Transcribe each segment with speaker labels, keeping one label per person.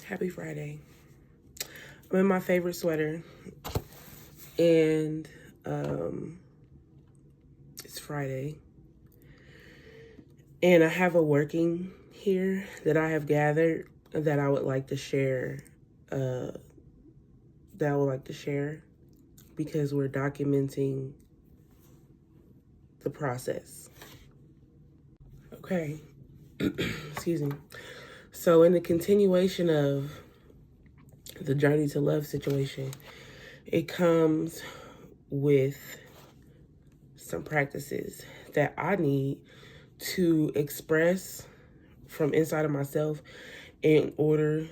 Speaker 1: Happy Friday. I'm in my favorite sweater, and it's Friday. And I have a working here that I have gathered that I would like to share. Because we're documenting the process. Okay. Excuse me. So in the continuation of the journey to love situation, it comes with some practices that I need to express from inside of myself in order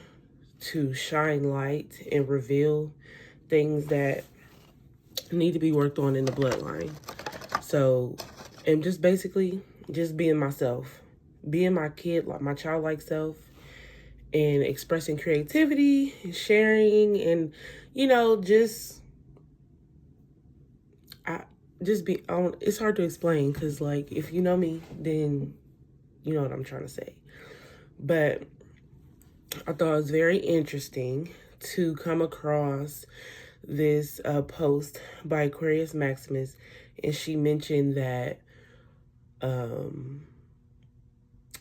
Speaker 1: to shine light and reveal things that need to be worked on in the bloodline. So, and just basically just being myself, being my kid, like my childlike self, and expressing creativity and sharing, and it's hard to explain because, like, if you know me, then you know what I'm trying to say. But I thought it was very interesting to come across this post by Aquarius Maximus, and she mentioned that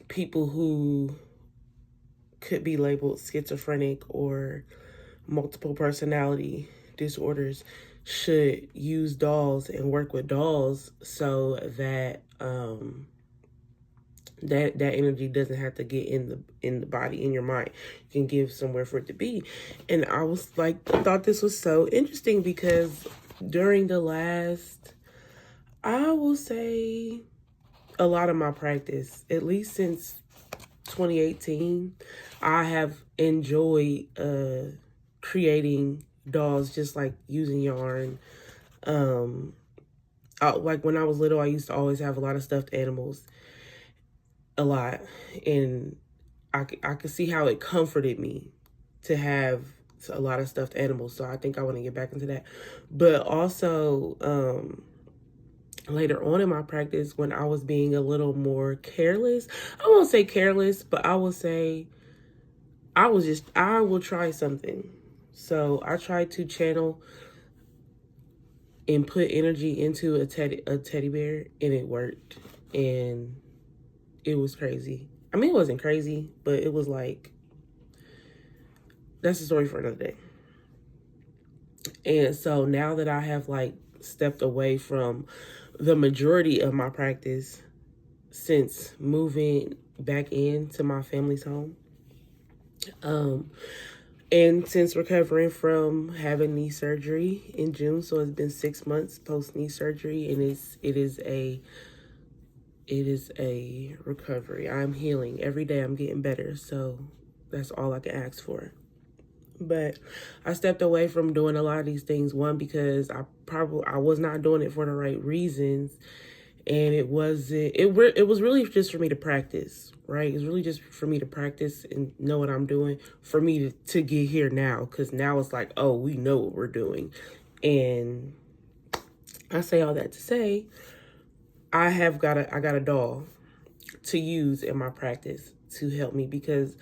Speaker 1: people who could be labeled schizophrenic or multiple personality disorders should use dolls and work with dolls so that that energy doesn't have to get in the body, in your mind. You can give somewhere for it to be. And I was like, I thought this was so interesting because during the last, I will say, a lot of my practice, at least since 2018, I have enjoyed creating dolls, just like using yarn. Like when I was little, I used to always have a lot of stuffed animals, a lot, and I could see how it comforted me to have a lot of stuffed animals. So I think I want to get back into that. But also, later on in my practice, when I was being a little more careless, I won't say careless, but I will say I will try something. So I tried to channel and put energy into a teddy bear, and it worked. And it was crazy. I mean, it wasn't crazy, but it was like, that's a story for another day. And so now that I have like stepped away from the majority of my practice since moving back into my family's home, and since recovering from having knee surgery in June, so it's been 6 months post knee surgery, and it is a recovery. I'm healing every day. I'm getting better, so that's all I can ask for. But I stepped away from doing a lot of these things. One, because I was not doing it for the right reasons, and it was really just for me to practice, right? It's really just for me to practice and know what I'm doing, for me to get here now, because now it's like, oh, we know what we're doing. And I say all that to say, I got a doll to use in my practice to help me, because,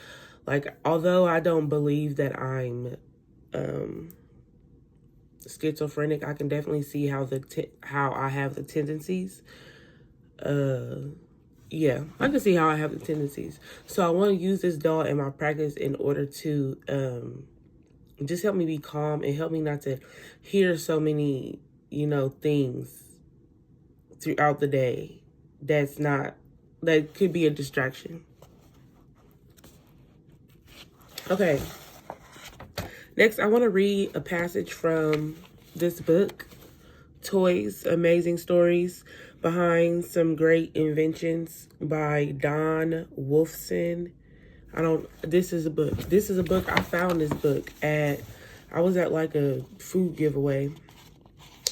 Speaker 1: like, although I don't believe that I'm schizophrenic, I can definitely see how I have the tendencies. Yeah, I can see how I have the tendencies. So I want to use this doll in my practice in order to just help me be calm and help me not to hear so many, things throughout the day that could be a distraction. Okay. Next, I want to read a passage from this book, Toys, Amazing Stories Behind Some Great Inventions, by Don Wolfson. This is a book. I found this book I was at like a food giveaway,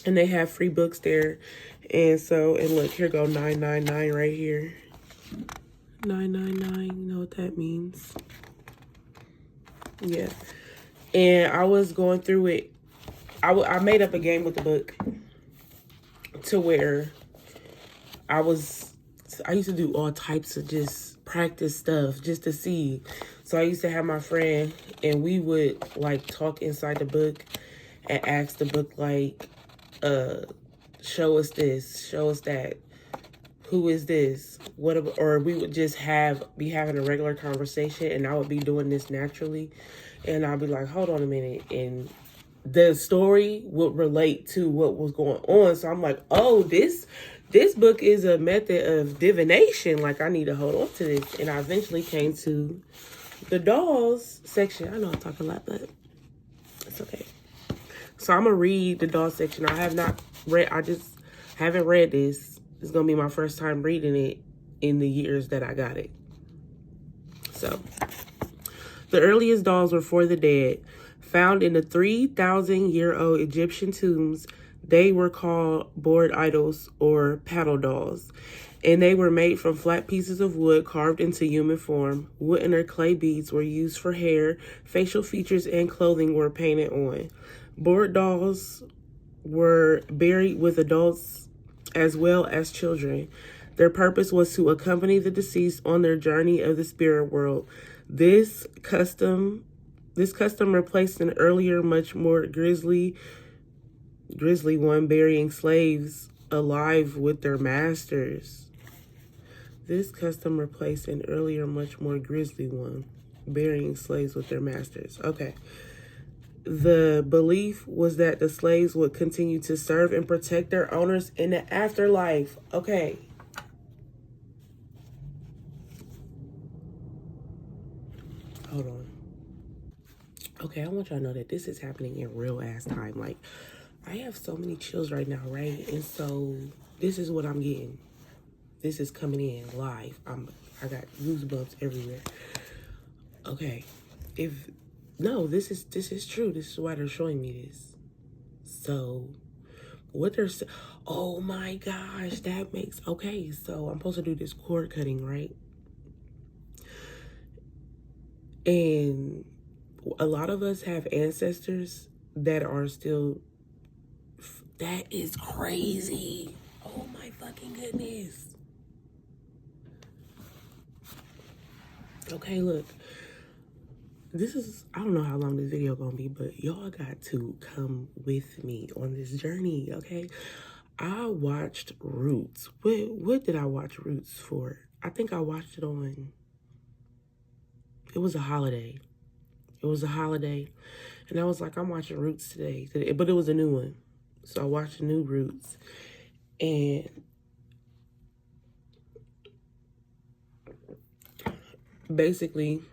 Speaker 1: and they have free books there. And look, here go 999 right here. 999, you know what that means. Yeah. And I was going through it. I made up a game with the book to where I used to do all types of just practice stuff just to see. So I used to have my friend, and we would like talk inside the book and ask the book like, show us this, show us that. Who is this? Or we would just be having a regular conversation, and I would be doing this naturally, and I'd be like, hold on a minute, and the story would relate to what was going on. So I'm like, oh, this book is a method of divination. Like, I need to hold on to this. And I eventually came to the dolls section. I know I talk a lot, but it's okay. So I'm gonna read the doll section. I just haven't read this. It's gonna be my first time reading it in the years that I got it. So, the earliest dolls were for the dead. Found in the 3,000-year-old Egyptian tombs, they were called board idols or paddle dolls. And they were made from flat pieces of wood carved into human form. Wooden or clay beads were used for hair, facial features, and clothing were painted on. Board dolls were buried with adults as well as children. Their purpose was to accompany the deceased on their journey of the spirit world. This custom replaced an earlier, much more grisly one, burying slaves alive with their masters. This custom replaced an earlier, much more grisly one, burying slaves with their masters. Okay. The belief was that the slaves would continue to serve and protect their owners in the afterlife. Okay. Hold on. Okay, I want y'all to know that this is happening in real ass time. Like, I have so many chills right now, right? And so this is what I'm getting. This is coming in live. I got goosebumps everywhere. Okay. This is true. This is why they're showing me this. So, what they're saying, oh my gosh, that makes, okay, so I'm supposed to do this cord cutting, right? And a lot of us have ancestors that are still, that is crazy. Oh my fucking goodness. Okay, look. This is, I don't know how long this video gonna be, but y'all got to come with me on this journey, okay? I watched Roots. What did I watch Roots for? I think I watched it on, it was a holiday. It was a holiday. And I was like, I'm watching Roots today. But it was a new one. So I watched the new Roots. And basically,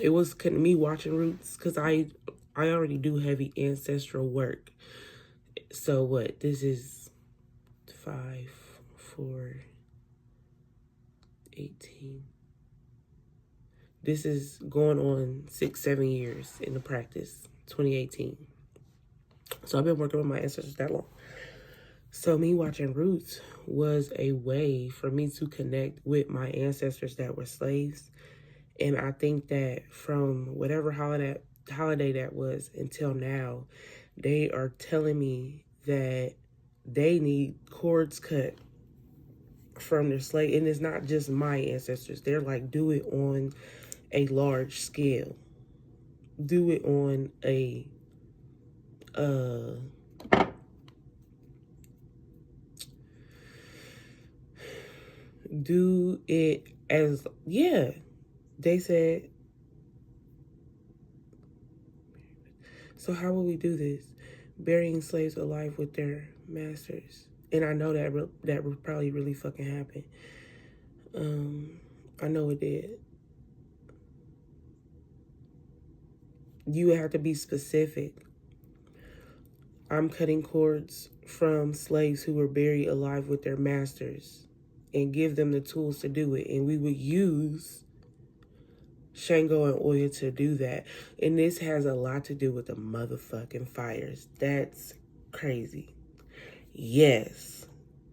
Speaker 1: it was me watching Roots because I already do heavy ancestral work. So what? This is 5, 4, 18. This is going on 6, 7 years in the practice, 2018. So I've been working with my ancestors that long. So me watching Roots was a way for me to connect with my ancestors that were slaves. And I think that from whatever holiday that was until now, they are telling me that they need cords cut from their slave. And it's not just my ancestors. They're like, do it on a large scale. Do it on a do it as, yeah, they said. So how will we do this? Burying slaves alive with their masters. And I know that would probably really fucking happen. I know it did. You have to be specific. I'm cutting cords from slaves who were buried alive with their masters and give them the tools to do it. And we would use Shango and oil to do that. And this has a lot to do with the motherfucking fires. That's crazy. Yes.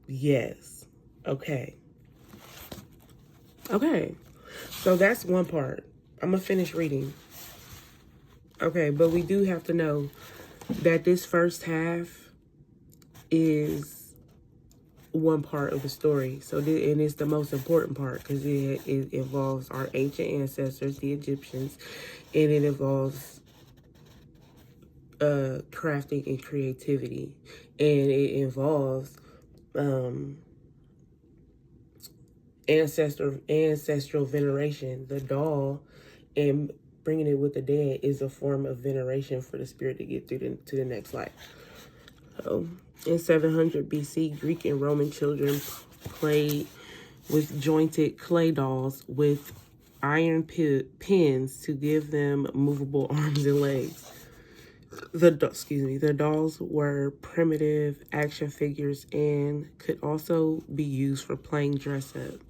Speaker 1: Yes. Okay. Okay. So that's one part. I'm going to finish reading. Okay, but we do have to know that this first half is one part of the story. So, and it's the most important part because it involves our ancient ancestors, the Egyptians, and it involves crafting and creativity, and it involves ancestral veneration. The doll and bringing it with the dead is a form of veneration for the spirit to get through to the next life. So, in 700 BC, Greek and Roman children played with jointed clay dolls with iron pins to give them movable arms and legs. The dolls were primitive action figures and could also be used for playing dress up.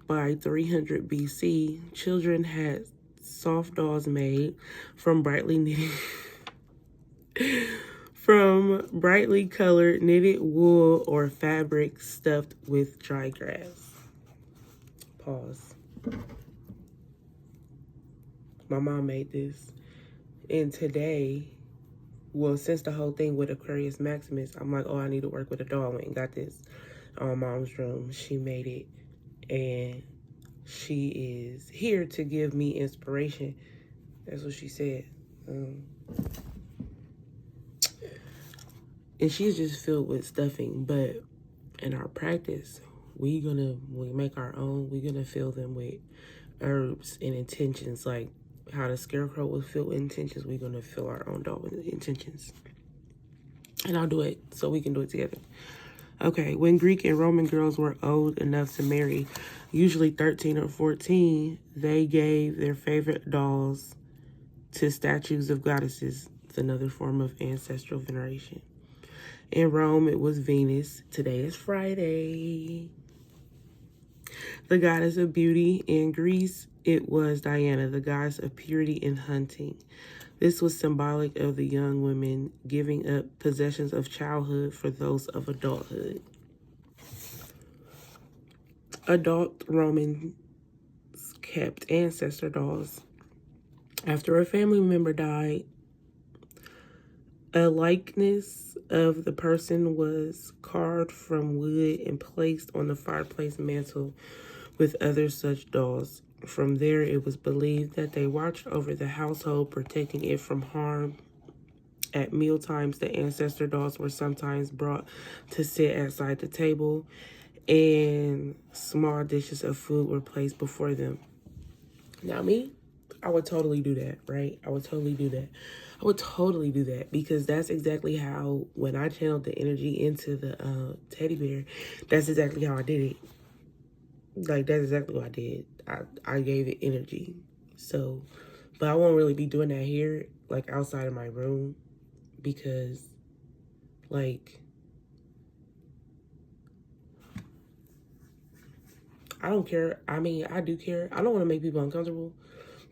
Speaker 1: By 300 BC, children had soft dolls made from brightly colored knitted wool or fabric stuffed with dry grass. Pause. My mom made this. And today, well, since the whole thing with Aquarius Maximus, I'm like, oh, I need to work with a doll. I went and got this on Mom's room. She made it. And she is here to give me inspiration. That's what she said. And she's just filled with stuffing. But in our practice, we make our own. We're gonna fill them with herbs and intentions, like how the scarecrow was filled with intentions. We're gonna fill our own doll with intentions, and I'll do it so we can do it together. Okay, when Greek and Roman girls were old enough to marry, usually 13 or 14, they gave their favorite dolls to statues of goddesses. It's another form of ancestral veneration. In Rome, it was Venus. Today is Friday, the goddess of beauty. In Greece, it was Diana, the goddess of purity and hunting. This was symbolic of the young women giving up possessions of childhood for those of adulthood. Adult Romans kept ancestor dolls. After a family member died, a likeness of the person was carved from wood and placed on the fireplace mantle with other such dolls. From there, it was believed that they watched over the household, protecting it from harm. At mealtimes, the ancestor dolls were sometimes brought to sit outside the table, and small dishes of food were placed before them. Now, me, I would totally do that, right? I would totally do that because that's exactly how, when I channeled the energy into the teddy bear, that's exactly how I did it. Like, that's exactly what I did. I gave it energy. So, but I won't really be doing that here, like outside of my room, because, like, I don't care. I mean, I do care. I don't want to make people uncomfortable.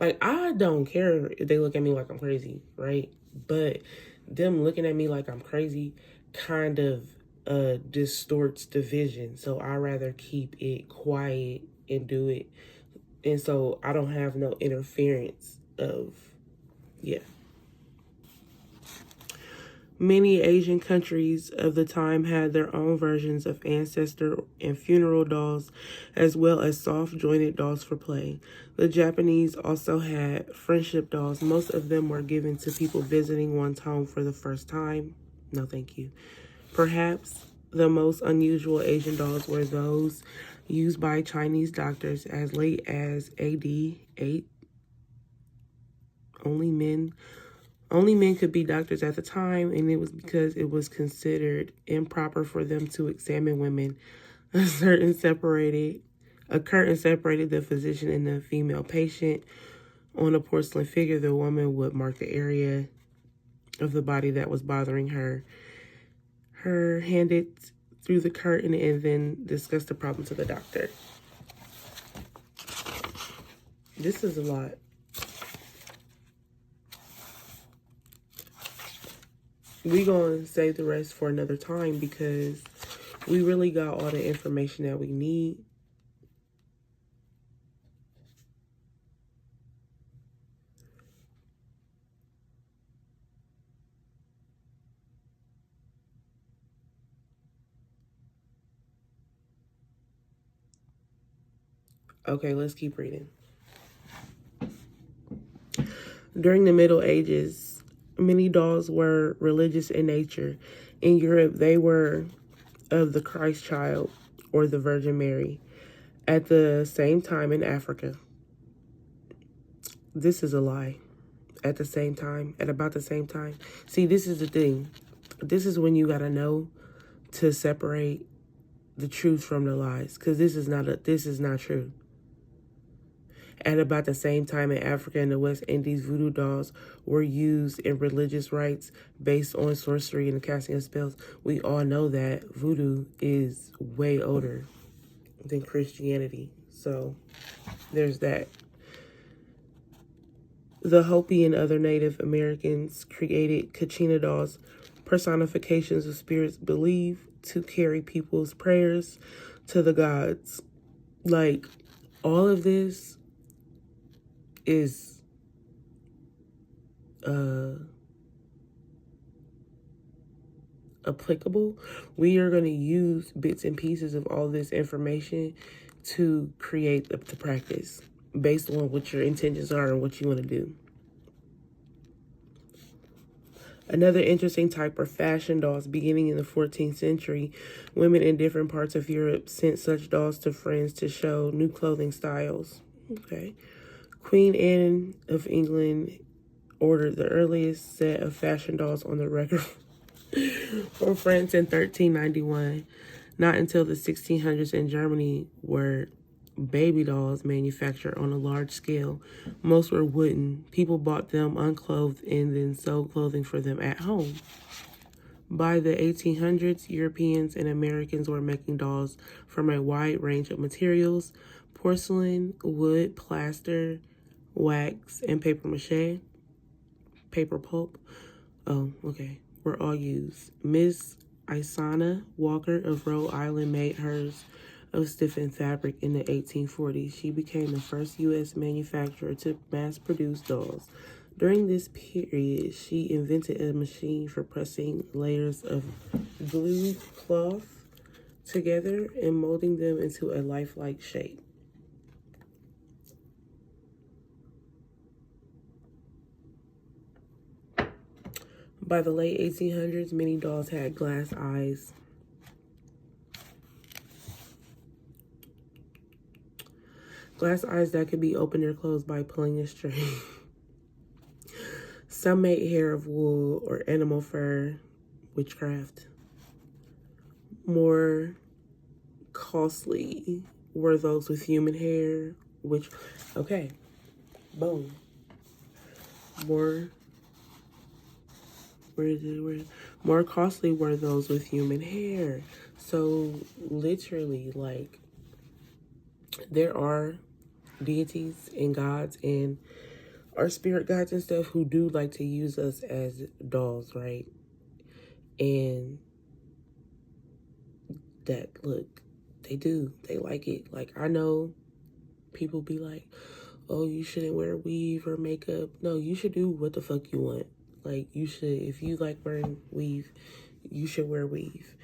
Speaker 1: Like, I don't care if they look at me like I'm crazy, right? But them looking at me like I'm crazy kind of distorts the vision. So I rather keep it quiet and do it. And so I don't have no interference of, yeah. Many Asian countries of the time had their own versions of ancestor and funeral dolls, as well as soft jointed dolls for play. The Japanese also had friendship dolls. Most of them were given to people visiting one's home for the first time. No, thank you. Perhaps the most unusual Asian dolls were those used by Chinese doctors as late as AD 8. Only men could be doctors at the time, and it was because it was considered improper for them to examine women. A curtain separated the physician and the female patient. On a porcelain figure, the woman would mark the area of the body that was bothering her. Her handed through the curtain and then discuss the problem to the doctor. This is a lot. We're going to save the rest for another time because we really got all the information that we need. Okay, let's keep reading. During the Middle Ages, many dolls were religious in nature. In Europe, they were of the Christ child or the Virgin Mary. At the same time in Africa, this is a lie. At the same time, at about the same time. See, this is the thing. This is when you gotta know to separate the truth from the lies, because this is not true. At about the same time in Africa and the West Indies, voodoo dolls were used in religious rites based on sorcery and the casting of spells. We all know that voodoo is way older than Christianity. So there's that. The Hopi and other Native Americans created Kachina dolls, personifications of spirits believed to carry people's prayers to the gods. Like, all of this is applicable. We are going to use bits and pieces of all this information to create the practice based on what your intentions are and what you want to do. Another interesting type are fashion dolls. Beginning in the 14th century, women in different parts of Europe sent such dolls to friends to show new clothing styles. Okay. Queen Anne of England ordered the earliest set of fashion dolls on the record for France in 1391. Not until the 1600s in Germany were baby dolls manufactured on a large scale. Most were wooden. People bought them unclothed and then sewed clothing for them at home. By the 1800s, Europeans and Americans were making dolls from a wide range of materials: porcelain, wood, plaster, wax, and paper mache. Paper pulp. Oh, okay. Were all used. Miss Isana Walker of Rhode Island made hers of stiffened fabric in the 1840s. She became the first U.S. manufacturer to mass-produce dolls. During this period, she invented a machine for pressing layers of glued cloth together and molding them into a lifelike shape. By the late 1800s, many dolls had glass eyes. Glass eyes that could be opened or closed by pulling a string. Some made hair of wool or animal fur, witchcraft. More costly were those with human hair, which, okay, boom. More costly were those with human hair. So literally, like, there are deities and gods and our spirit guides and stuff who do like to use us as dolls, right? And that, look, they do. They like it. Like, I know people be like, oh, you shouldn't wear weave or makeup. No, you should do what the fuck you want. Like, you should, if you like wearing weave, you should wear weave.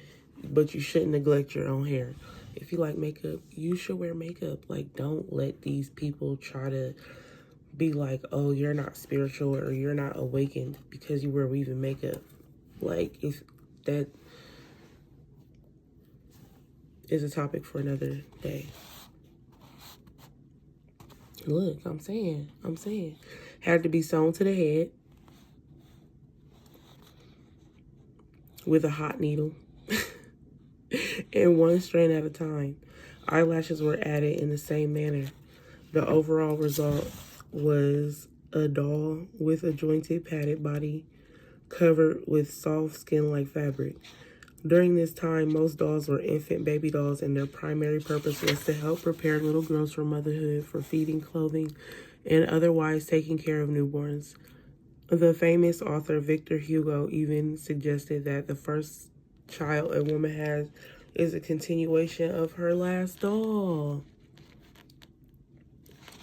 Speaker 1: But you shouldn't neglect your own hair. If you like makeup, you should wear makeup. Like, don't let these people try to be like, oh, you're not spiritual or you're not awakened because you wear weave and makeup. Like, if that is a topic for another day. Look, I'm saying. Had to be sewn to the head with a hot needle and one strand at a time. Eyelashes were added in the same manner. The overall result was a doll with a jointed, padded body covered with soft skin-like fabric. During this time, most dolls were infant baby dolls, and their primary purpose was to help prepare little girls for motherhood, for feeding, clothing, and otherwise taking care of newborns. The famous author Victor Hugo even suggested that the first child a woman has is a continuation of her last doll.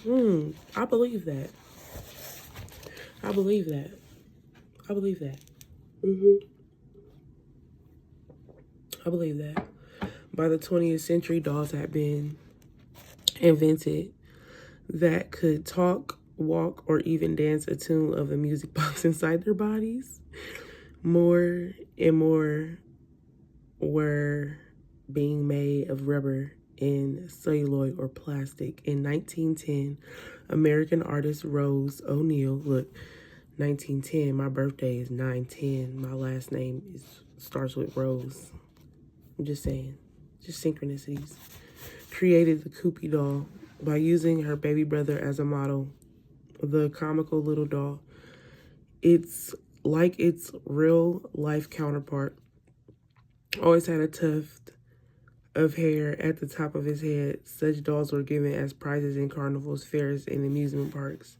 Speaker 1: I believe that. I believe that. I believe that. By the 20th century, dolls had been invented that could talk, walk, or even dance a tune of the music box inside their bodies. More and more were being made of rubber and celluloid or plastic. In 1910, American artist Rose O'Neal, look, 1910, my birthday is 9/10. My last name starts with Rose. I'm just saying, just synchronicities. Created the Koopy doll by using her baby brother as a model. The comical little doll. It's like its real life counterpart. Always had a tuft of hair at the top of his head. Such dolls were given as prizes in carnivals, fairs, and amusement parks.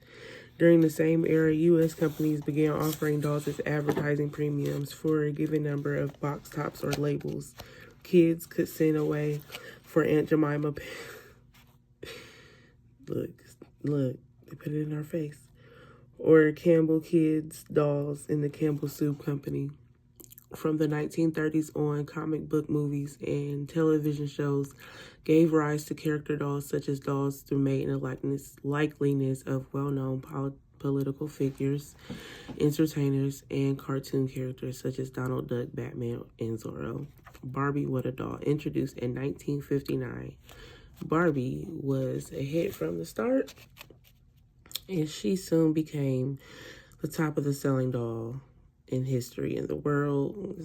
Speaker 1: During the same era, U.S. companies began offering dolls as advertising premiums for a given number of box tops or labels. Kids could send away for Aunt Jemima. Look, they put it in our face. Or Campbell Kids dolls in the Campbell Soup Company. From the 1930s on, comic book movies and television shows gave rise to character dolls such as dolls to mate in the likeliness of well-known political figures, entertainers, and cartoon characters such as Donald Duck, Batman, and Zorro. Barbie What a Doll, introduced in 1959. Barbie was a hit from the start, and she soon became the top of the selling doll in history in the world.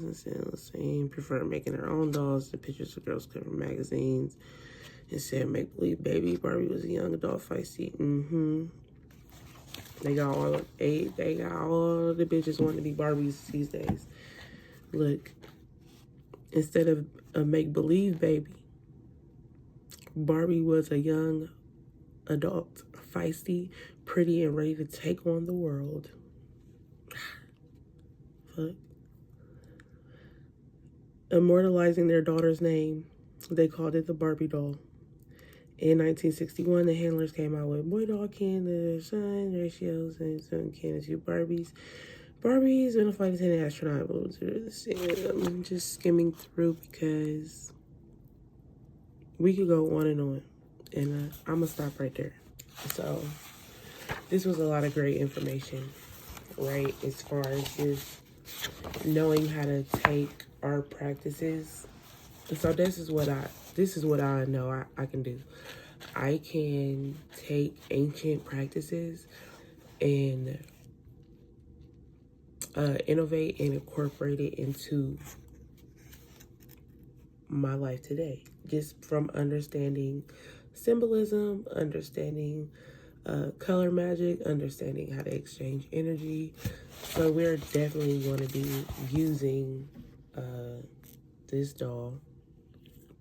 Speaker 1: Same, prefer making her own dolls. The pictures of girls cover magazines. It said make believe baby Barbie was a young adult feisty. They got all the bitches wanting to be Barbies these days. Look, instead of a make believe baby, Barbie was a young adult, feisty, pretty, and ready to take on the world. Fuck. Immortalizing their daughter's name, they called it the Barbie doll. In 1961, the handlers came out with boy doll can, the sign ratios, and some can to Barbies. Barbies and a flight attendant astronaut. I'm just skimming through because we could go on, and I'm gonna stop right there. So this was a lot of great information, right? As far as just knowing how to take our practices. So this is what I know I can do. I can take ancient practices and innovate and incorporate it into my life today. Just from understanding symbolism, understanding color magic, understanding how to exchange energy. So we're definitely going to be using this doll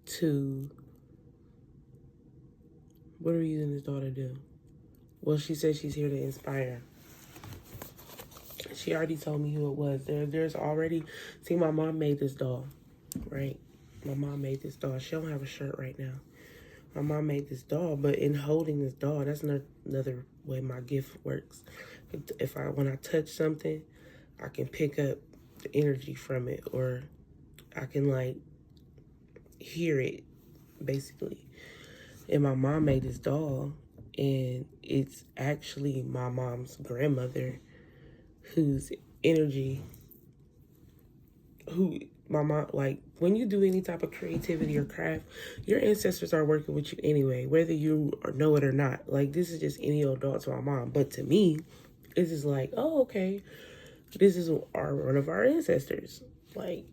Speaker 1: to... What are we using this doll to do? Well, she said she's here to inspire. She already told me who it was. There's already... See, my mom made this doll, right? My mom made this doll. She don't have a shirt right now. My mom made this doll, but in holding this doll, that's another way my gift works. When I touch something, I can pick up the energy from it, or I can like hear it, basically. And my mom made this doll, and it's actually my mom's grandmother, whose energy, my mom, like, when you do any type of creativity or craft, your ancestors are working with you anyway, whether you know it or not. Like, this is just any old doll to my mom. But to me, it's just like, oh, okay, this is one of our ancestors. Like,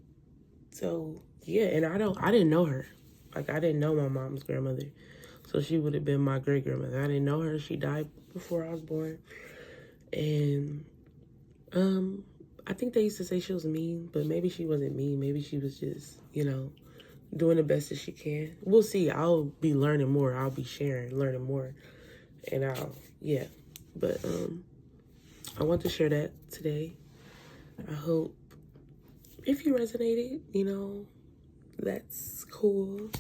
Speaker 1: so, yeah, and I didn't know her. Like, I didn't know my mom's grandmother. So she would have been my great-grandmother. I didn't know her. She died before I was born. And, I think they used to say she was mean, but maybe she wasn't mean. Maybe she was just, doing the best that she can. We'll see. I'll be learning more. I'll be learning more. And yeah. But I want to share that today. I hope if you resonated, that's cool.